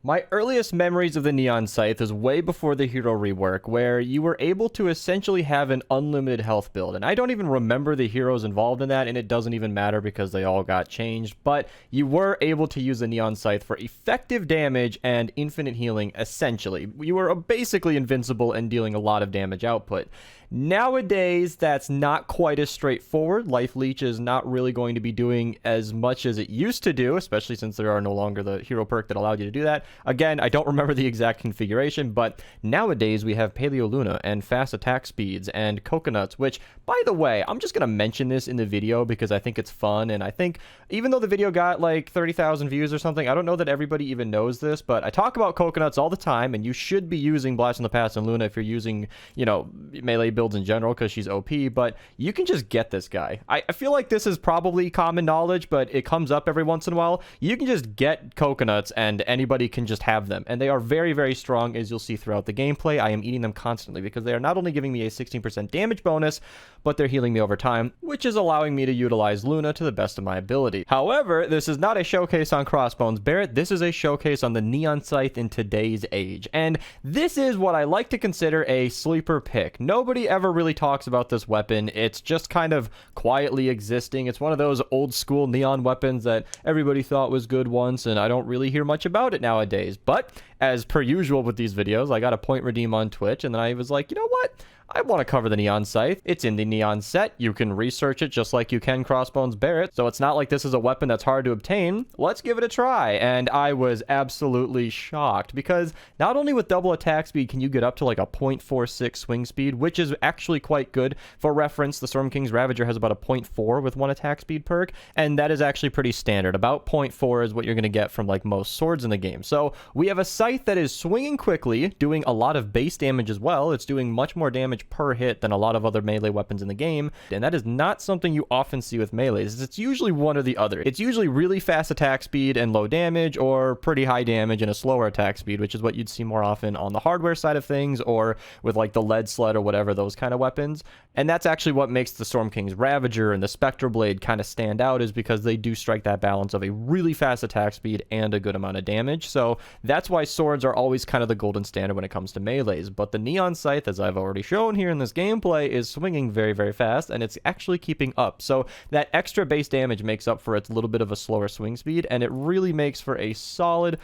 My earliest memories of the Neon Scythe is way before the hero rework, where you were able to essentially have an unlimited health build. And I don't even remember the heroes involved in that, and it doesn't even matter because they all got changed. But you were able to use the Neon Scythe for effective damage and infinite healing, essentially. You were basically invincible and dealing a lot of damage output. Nowadays, that's not quite as straightforward. Life Leech is not really going to be doing as much as it used to do, especially since there are no longer the hero perk that allowed you to do that. Again, I don't remember the exact configuration, but nowadays we have Paleo Luna and fast attack speeds and coconuts, which, by the way, I'm just going to mention this in the video because I think it's fun, and I think even though the video got like 30,000 views or something, I don't know that everybody even knows this, but I talk about coconuts all the time, and you should be using Blast from the Past and Luna if you're using, melee builds in general because she's OP, but you can just get this guy. I feel like this is probably common knowledge, but it comes up every once in a while. You can just get coconuts and anybody can just have them, and they are very, very strong, as you'll see throughout the gameplay. I am eating them constantly because they are not only giving me a 16% damage bonus, but they're healing me over time, which is allowing me to utilize Luna to the best of my ability. However, this is not a showcase on Crossbones Barret. This is a showcase on the Neon Scythe in today's age, and this is what I like to consider a sleeper pick. Nobody ever really talks about this weapon. It's just kind of quietly existing. It's one of those old school neon weapons that everybody thought was good once, and I don't really hear much about it nowadays. But as per usual with these videos, I got a point redeem on Twitch, and then I was like, you know what? I want to cover the Neon Scythe. It's in the Neon set. You can research it just like you can Crossbones Barret. So it's not like this is a weapon that's hard to obtain. Let's give it a try. And I was absolutely shocked because not only with double attack speed can you get up to like a 0.46 swing speed, which is actually quite good. For reference, the Storm King's Ravager has about a 0.4 with one attack speed perk, and that is actually pretty standard. About 0.4 is what you're going to get from like most swords in the game. So we have a Scythe that is swinging quickly, doing a lot of base damage as well. It's doing much more damage per hit than a lot of other melee weapons in the game, and that is not something you often see with melees. It's usually one or the other. It's usually really fast attack speed and low damage, or pretty high damage and a slower attack speed, which is what you'd see more often on the hardware side of things, or with like the lead sled or whatever, those kind of weapons. And that's actually what makes the Storm King's Ravager and the Spectre Blade kind of stand out, is because they do strike that balance of a really fast attack speed and a good amount of damage. So that's why swords are always kind of the golden standard when it comes to melees. But the Neon Scythe, as I've already shown here in this gameplay, is swinging very, very fast, and it's actually keeping up. So that extra base damage makes up for its little bit of a slower swing speed, and it really makes for a solid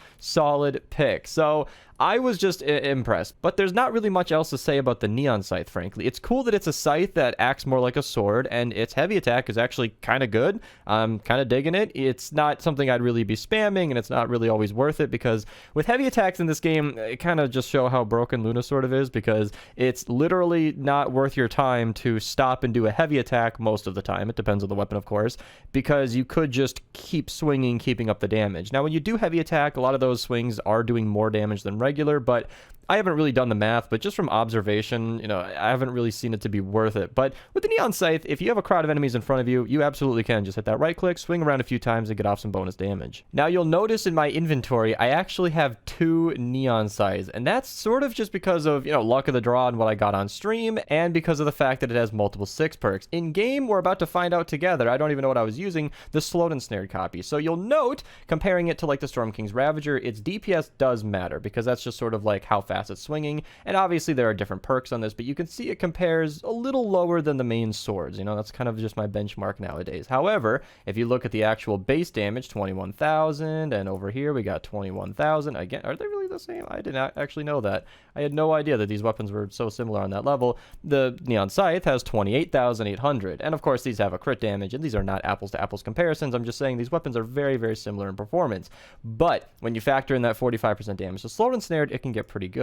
pick. So I was just impressed, but there's not really much else to say about the Neon Scythe, frankly. It's cool that it's a scythe that acts more like a sword, and its heavy attack is actually kind of good. I'm kind of digging it. It's not something I'd really be spamming, and it's not really always worth it, because with heavy attacks in this game, it kind of just show how broken Luna sort of is, because it's literally not worth your time to stop and do a heavy attack most of the time. It depends on the weapon, of course, because you could just keep swinging, keeping up the damage. Now, when you do heavy attack, a lot of those swings are doing more damage than regular, but I haven't really done the math, but just from observation, I haven't really seen it to be worth it. But with the Neon Scythe, if you have a crowd of enemies in front of you, you absolutely can just hit that right click, swing around a few times, and get off some bonus damage. Now, you'll notice in my inventory, I actually have 2 Neon Scythes, and that's sort of just because of, luck of the draw and what I got on stream, and because of the fact that it has multiple 6 perks. In game, we're about to find out together, I don't even know what I was using, the slowed and snared copy. So you'll note, comparing it to like the Storm King's Ravager, its DPS does matter, because that's just sort of like how fast it's swinging, and obviously there are different perks on this, but you can see it compares a little lower than the main swords. That's kind of just my benchmark nowadays. However, if you look at the actual base damage, 21,000, and over here we got 21,000. Again, are they really the same? I did not actually know that. I had no idea that these weapons were so similar on that level. The Neon Scythe has 28,800, and of course these have a crit damage, and these are not apples to apples comparisons. I'm just saying these weapons are very, very similar in performance. But when you factor in that 45% damage to slowed and snared, it can get pretty good.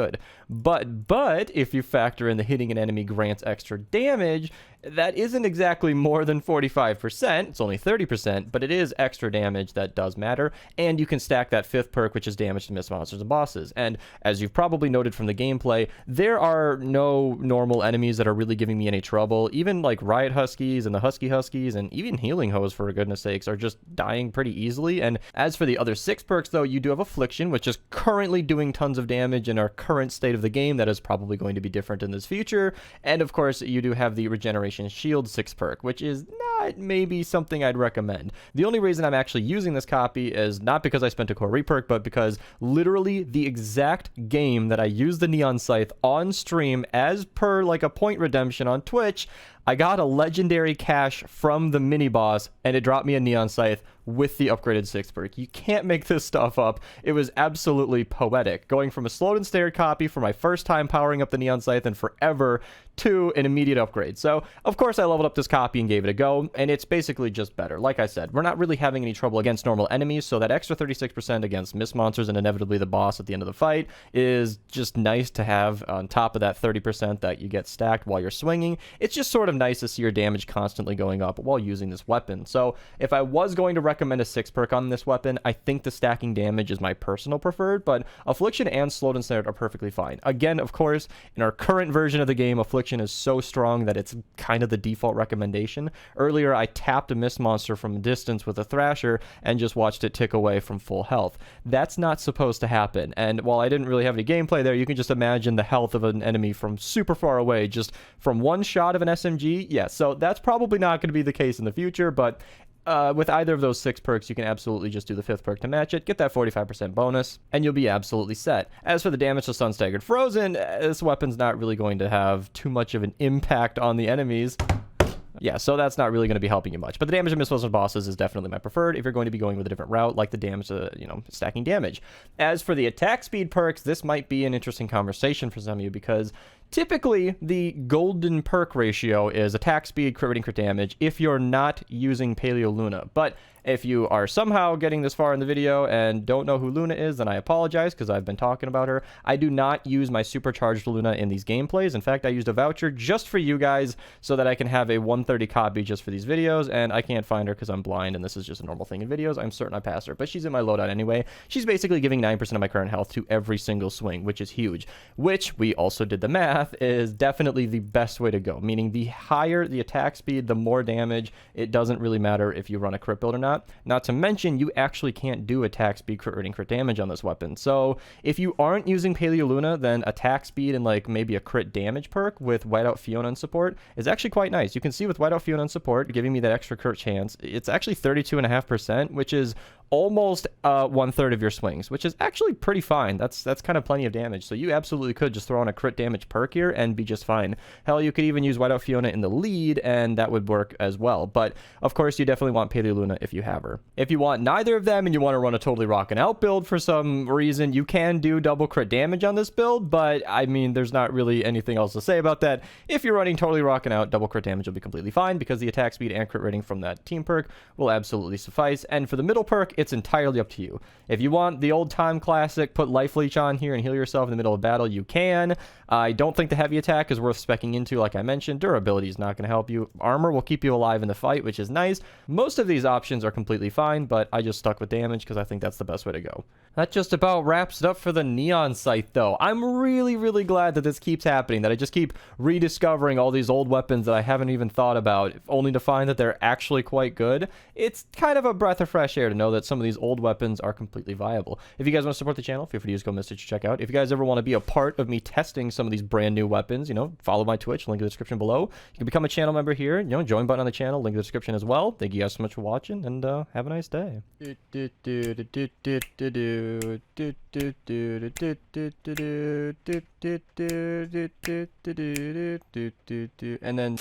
But if you factor in the hitting an enemy grants extra damage, that isn't exactly more than 45%. It's only 30%, but it is extra damage that does matter. And you can stack that 5th perk, which is damage to miss monsters and bosses. And as you've probably noted from the gameplay, there are no normal enemies that are really giving me any trouble. Even like Riot Huskies and the Huskies and even Healing Hose, for goodness sakes, are just dying pretty easily. And as for the other 6 perks, though, you do have Affliction, which is currently doing tons of damage in our current state of the game. That is probably going to be different in this future. And of course, you do have the Regeneration Generation Shield 6 perk, which is not maybe something I'd recommend. The only reason I'm actually using this copy is not because I spent a core reperk, but because literally the exact game that I used the Neon Scythe on stream as per like a point redemption on Twitch, I got a legendary cache from the mini boss and it dropped me a Neon Scythe with the upgraded 6 perk. You can't make this stuff up. It was absolutely poetic. Going from a slowed and stared copy for my first time powering up the Neon Scythe and forever to an immediate upgrade. So, of course, I leveled up this copy and gave it a go, and it's basically just better. Like I said, we're not really having any trouble against normal enemies, so that extra 36% against mist monsters and inevitably the boss at the end of the fight is just nice to have on top of that 30% that you get stacked while you're swinging. It's just sort of nice to see your damage constantly going up while using this weapon. So, if I was going to recommend a 6 perk on this weapon, I think the stacking damage is my personal preferred, but Affliction and Slowed and Snared are perfectly fine. Again, of course, in our current version of the game, Affliction is so strong that it's kind of the default recommendation. Earlier, I tapped a mist monster from a distance with a Thrasher and just watched it tick away from full health. That's not supposed to happen, and while I didn't really have any gameplay there, you can just imagine the health of an enemy from super far away, just from one shot of an SMG. Yeah, so that's probably not going to be the case in the future, but with either of those 6 perks, you can absolutely just do the 5th perk to match it, get that 45% bonus, and you'll be absolutely set. As for the damage to Sun Staggered Frozen, this weapon's not really going to have too much of an impact on the enemies. Yeah, so that's not really going to be helping you much. But the damage to missiles and bosses is definitely my preferred if you're going to be going with a different route, like the damage to, stacking damage. As for the attack speed perks, this might be an interesting conversation for some of you because typically the golden perk ratio is attack speed, crit rating, crit damage if you're not using Paleo Luna. But if you are somehow getting this far in the video and don't know who Luna is, then I apologize because I've been talking about her. I do not use my supercharged Luna in these gameplays. In fact, I used a voucher just for you guys so that I can have a 130 copy just for these videos, and I can't find her because I'm blind and this is just a normal thing in videos. I'm certain I passed her, but she's in my loadout anyway. She's basically giving 9% of my current health to every single swing, which is huge, which we also did the math is definitely the best way to go, meaning the higher the attack speed, the more damage. It doesn't really matter if you run a crit build or not. Not to mention, you actually can't do attack speed, crit rating, crit damage on this weapon. So if you aren't using Paleo Luna, then attack speed and like maybe a crit damage perk with Whiteout Fiona and support is actually quite nice. You can see with Whiteout Fiona and support giving me that extra crit chance, it's actually 32.5%, which is almost 1/3 of your swings, which is actually pretty fine. That's kind of plenty of damage. So you absolutely could just throw on a crit damage perk here and be just fine. Hell, you could even use Whiteout Fiona in the lead and that would work as well. But of course, you definitely want Paleo Luna if you have her. If you want neither of them and you want to run a totally rockin' out build for some reason, you can do double crit damage on this build, but I mean, there's not really anything else to say about that. If you're running totally rockin' out, double crit damage will be completely fine because the attack speed and crit rating from that team perk will absolutely suffice. And for the middle perk, it's entirely up to you. If you want the old time classic, put Life Leech on here and heal yourself in the middle of battle, you can. I don't think the heavy attack is worth specking into, like I mentioned. Durability is not going to help you. Armor will keep you alive in the fight, which is nice. Most of these options are completely fine, but I just stuck with damage because I think that's the best way to go. That just about wraps it up for the Neon Scythe, though. I'm really, really glad that this keeps happening, that I just keep rediscovering all these old weapons that I haven't even thought about, only to find that they're actually quite good. It's kind of a breath of fresh air to know that some of these old weapons are completely viable. If you guys want to support the channel, feel free to use code Mista to check out. If you guys ever want to be a part of me testing some of these brand new weapons, follow my Twitch, link in the description below. You can become a channel member here, join button on the channel, link in the description as well. Thank you guys so much for watching, and have a nice day. And then